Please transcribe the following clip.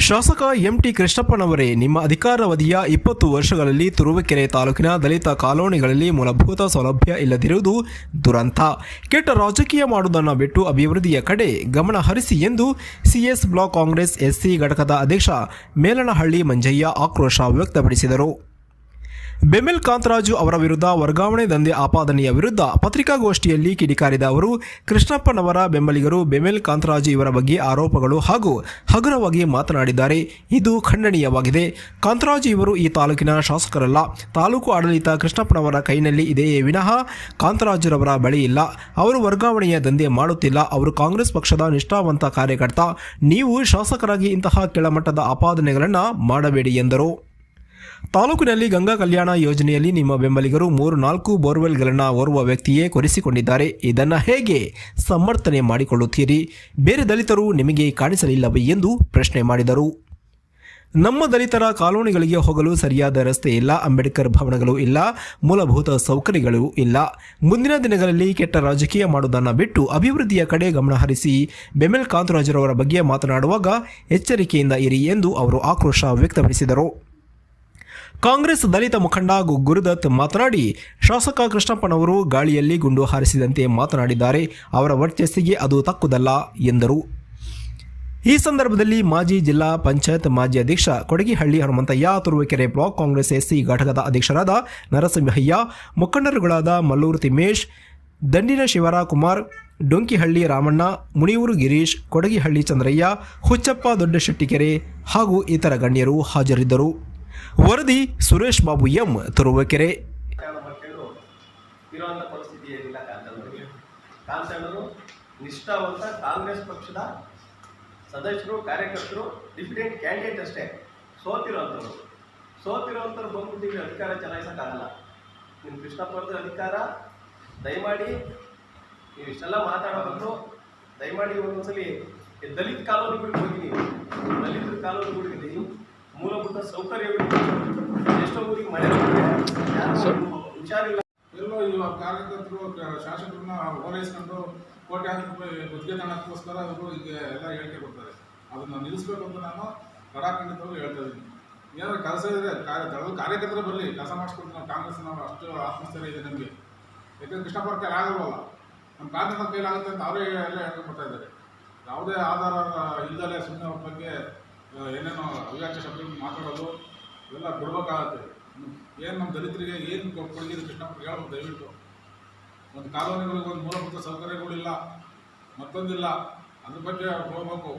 ಶಾಸಕ ಎಂಟಿ ಕೃಷ್ಣಪ್ಪನವರೇ, ನಿಮ್ಮ ಅಧಿಕಾರಾವಧಿಯ 20 ವರ್ಷಗಳಲ್ಲಿ ತುರುವೇಕೆರೆ ತಾಲೂಕಿನ ದಲಿತ ಕಾಲೋನಿಗಳಲ್ಲಿ ಮೂಲಭೂತ ಸೌಲಭ್ಯ ಇಲ್ಲದಿರುವುದು ದುರಂತ. ಕೆಟ್ಟ ರಾಜಕೀಯ ಮಾಡುವುದನ್ನು ಬಿಟ್ಟು ಅಭಿವೃದ್ಧಿಯ ಕಡೆ ಗಮನ ಹರಿಸಿ ಎಂದು ಸಿಎಸ್ ಬ್ಲಾಕ್ ಕಾಂಗ್ರೆಸ್ ಎಸ್ಸಿ ಘಟಕದ ಅಧ್ಯಕ್ಷ ಮೇಲನಹಳ್ಳಿ ಮಂಜಯ್ಯ ಆಕ್ರೋಶ ವ್ಯಕ್ತಪಡಿಸಿದರು. ಬೆಮೆಲ್ ಕಾಂತರಾಜು ಅವರ ವಿರುದ್ಧ ವರ್ಗಾವಣೆ ದಂಧೆ ಆಪಾದನೆಯ ವಿರುದ್ಧ ಪತ್ರಿಕಾಗೋಷ್ಠಿಯಲ್ಲಿ ಕಿಡಿಕಾರಿದ ಅವರು, ಕೃಷ್ಣಪ್ಪನವರ ಬೆಂಬಲಿಗರು ಬೆಮೆಲ್ ಕಾಂತರಾಜು ಇವರ ಬಗ್ಗೆ ಆರೋಪಗಳು ಹಾಗೂ ಹಗುರವಾಗಿ ಮಾತನಾಡಿದ್ದಾರೆ. ಇದು ಖಂಡನೀಯವಾಗಿದೆ. ಕಾಂತರಾಜು ಇವರು ಈ ತಾಲೂಕಿನ ಶಾಸಕರಲ್ಲ. ತಾಲೂಕು ಆಡಳಿತ ಕೃಷ್ಣಪ್ಪನವರ ಕೈನಲ್ಲಿ ಇದೆಯೇ ವಿನಃ ಕಾಂತರಾಜುರವರ ಬಳಿ ಇಲ್ಲ. ಅವರು ವರ್ಗಾವಣೆಯ ದಂಧೆ ಮಾಡುತ್ತಿಲ್ಲ. ಅವರು ಕಾಂಗ್ರೆಸ್ ಪಕ್ಷದ ನಿಷ್ಠಾವಂತ ಕಾರ್ಯಕರ್ತ. ನೀವು ಶಾಸಕರಾಗಿ ಇಂತಹ ಕೆಳಮಟ್ಟದ ಆಪಾದನೆಗಳನ್ನು ಮಾಡಬೇಡಿ ಎಂದರು. ತಾಲೂಕಿನಲ್ಲಿ ಗಂಗಾ ಕಲ್ಯಾಣ ಯೋಜನೆಯಲ್ಲಿ ನಿಮ್ಮ ಬೆಂಬಲಿಗರು 3-4 ಬೋರ್ವೆಲ್ಗಳನ್ನು ಓರ್ವ ವ್ಯಕ್ತಿಯೇ ಕೊರೆಸಿಕೊಂಡಿದ್ದಾರೆ. ಇದನ್ನು ಹೇಗೆ ಸಮರ್ಥನೆ ಮಾಡಿಕೊಳ್ಳುತ್ತೀರಿ? ಬೇರೆ ದಲಿತರು ನಿಮಗೆ ಕಾಣಿಸಲಿಲ್ಲವೇ ಎಂದು ಪ್ರಶ್ನೆ ಮಾಡಿದರು. ನಮ್ಮ ದಲಿತರ ಕಾಲೋನಿಗಳಿಗೆ ಹೋಗಲು ಸರಿಯಾದ ರಸ್ತೆ ಇಲ್ಲ, ಅಂಬೇಡ್ಕರ್ ಭವನಗಳು ಇಲ್ಲ, ಮೂಲಭೂತ ಸೌಕರ್ಯಗಳು ಇಲ್ಲ. ಮುಂದಿನ ದಿನಗಳಲ್ಲಿ ಕೆಟ್ಟ ರಾಜಕೀಯ ಮಾಡುವುದನ್ನು ಬಿಟ್ಟು ಅಭಿವೃದ್ಧಿಯ ಕಡೆ ಗಮನ ಹರಿಸಿ. ಬೆಮೆಲ್ ಕಾಂತರಾಜುರವರ ಬಗ್ಗೆ ಮಾತನಾಡುವಾಗ ಎಚ್ಚರಿಕೆಯಿಂದ ಇರಿ ಎಂದು ಅವರು ಆಕ್ರೋಶ ವ್ಯಕ್ತಪಡಿಸಿದರು. ಕಾಂಗ್ರೆಸ್ ದಲಿತ ಮುಖಂಡ ಗುರುದತ್ ಮಾತನಾಡಿ, ಶಾಸಕ ಕೃಷ್ಣಪ್ಪನವರು ಗಾಳಿಯಲ್ಲಿ ಗುಂಡು ಹಾರಿಸಿದಂತೆ ಮಾತನಾಡಿದ್ದಾರೆ. ಅವರ ವರ್ಚಸ್ಸಿಗೆ ಅದು ತಕ್ಕುದಲ್ಲ ಎಂದರು. ಈ ಸಂದರ್ಭದಲ್ಲಿ ಮಾಜಿ ಜಿಲ್ಲಾ ಪಂಚಾಯತ್ ಮಾಜಿ ಅಧ್ಯಕ್ಷ ಕೊಡಗಿಹಳ್ಳಿ ಹನುಮಂತಯ್ಯ, ತುರುವೇಕೆರೆ ಬ್ಲಾಕ್ ಕಾಂಗ್ರೆಸ್ ಎಸ್ಸಿ ಘಟಕದ ಅಧ್ಯಕ್ಷರಾದ ನರಸಿಂಹಯ್ಯ, ಮುಖಂಡರುಗಳಾದ ಮಲ್ಲೂರು ತಿಮ್ಮೇಶ್, ದಂಡಿನ ಶಿವರಾಕುಮಾರ್, ಡೊಂಕಿಹಳ್ಳಿ ರಾಮಣ್ಣ, ಮುನಿಯೂರು ಗಿರೀಶ್, ಕೊಡಗಿಹಳ್ಳಿ ಚಂದ್ರಯ್ಯ, ಹುಚ್ಚಪ್ಪ ದೊಡ್ಡಶೆಟ್ಟಿಕೆರೆ ಹಾಗೂ ಇತರ ಗಣ್ಯರು ಹಾಜರಿದ್ದರು. ವರದಿ ಸುರೇಶ್ ಬಾಬು ಎಂ, ತುರುವೇಕೆರೆ. ಇರುವಂಥ ಪರಿಸ್ಥಿತಿ ಏನಿಲ್ಲ. ಕಾಂತಣ್ಣರು ನಿಷ್ಠಾವಂತ ಕಾಂಗ್ರೆಸ್ ಪಕ್ಷದ ಸದಸ್ಯರು, ಕಾರ್ಯಕರ್ತರು, ಡಿಫಿಡೆಂಟ್ ಕ್ಯಾಂಡಿಡೇಟ್ ಅಷ್ಟೇ. ಸೋತಿರೋಂಥವ್ರು ಬಂದ್ಬಿಟ್ಟು ಅಧಿಕಾರ ಚಲಾಯಿಸೋಕ್ಕಾಗಲ್ಲ. ನಿಮ್ಮ ಕೃಷ್ಣಪ್ಪರದ ಅಧಿಕಾರ ದಯಮಾಡಿ ನೀವು ಇಷ್ಟೆಲ್ಲ ಮಾತಾಡೋ ಬದಲು ದಯಮಾಡಿ ಒಂದೊಂದ್ಸಲಿ ದಲಿತ ಕಾಲೋನಿಗಳಿಗೆ ಹೋಗಿ, ನೀವು ದಲಿತರ ಕಾಲೋನಿಗಳಿಗೆ ಮೂಲಭೂತ ಸೌಕರ್ಯಗಳು ಎಷ್ಟೋ ಊರಿಗೆ ಮಳೆ ಹುಷಾರಿಲ್ಲ. ಎಲ್ಲೋ ಇವಾಗ ಕಾರ್ಯಕರ್ತರು ಶಾಸಕರನ್ನ ಓಲೈಸ್ಕೊಂಡು ಕೋಟ್ಯಾಂತರ ರೂಪಾಯಿ ಗುತ್ತಿಗೆ ತಗೊಳ್ಳೋಕ್ಕೋಸ್ಕರ ಅವರು ಈಗ ಎಲ್ಲ ಹೇಳಿಕೆ ಕೊಡ್ತಾರೆ. ಅದನ್ನು ನಿಲ್ಲಿಸ್ಬೇಕು ಅಂತ ನಾನು ಕಡಾಖಂಡಿತವಾಗಿ ಹೇಳ್ತಾ ಇದ್ದೀನಿ. ಏನಾದ್ರು ಕೆಲಸ ಇದ್ದರೆ ಕಾರ್ಯಕರ್ತರು ಬರಲಿ, ಕೆಲಸ ಮಾಡಿಸ್ಕೊಡ್ತೀವಿ. ನಾವು ಕಾಂಗ್ರೆಸ್ ನಾವು ಅಷ್ಟು ಆತ್ಮಸ್ಥೈರ್ಯ ಇದೆ ನಮಗೆ. ಯಾಕಂದರೆ ಕೃಷ್ಣಪ್ಪರ ಕೈಲಿ ಆಗಲ್ವಲ್ಲ, ನಮ್ಮ ಕಾಂಗ್ರೆಸ್ ಕೈಲಾಗುತ್ತೆ ಅಂತ ಅವರೇ ಎಲ್ಲ ಹೇಳ್ಕೊಡ್ತಾ ಇದ್ದಾರೆ. ಯಾವುದೇ ಆಧಾರ ಇಲ್ಲದಲ್ಲೇ ಸುಮ್ಮನೆ ಅವ್ರ ಬಗ್ಗೆ ಏನೇನೋ ಅವ್ಯಾಚ್ಯ ಶಬ್ದ ಮಾತಾಡೋದು ಇವೆಲ್ಲ ಬಿಡ್ಬೇಕಾಗತ್ತೆ. ಏನು ನಮ್ಮ ದಲಿತರಿಗೆ ಏನು ಕೊಡಗಿದ್ರು ಕೃಷ್ಣಪ್ಪರಿಗೆ ಹೇಳ್ಬೇಕು. ದಯವಿಟ್ಟು ಒಂದು ಕಾಲೋನಿಗಳಿಗೆ ಒಂದು ಮೂಲಭೂತ ಸೌಕರ್ಯಗಳಿಲ್ಲ, ಮತ್ತೊಂದಿಲ್ಲ, ಅದ್ರ ಬಗ್ಗೆ ಹೋಗ್ಬೇಕು.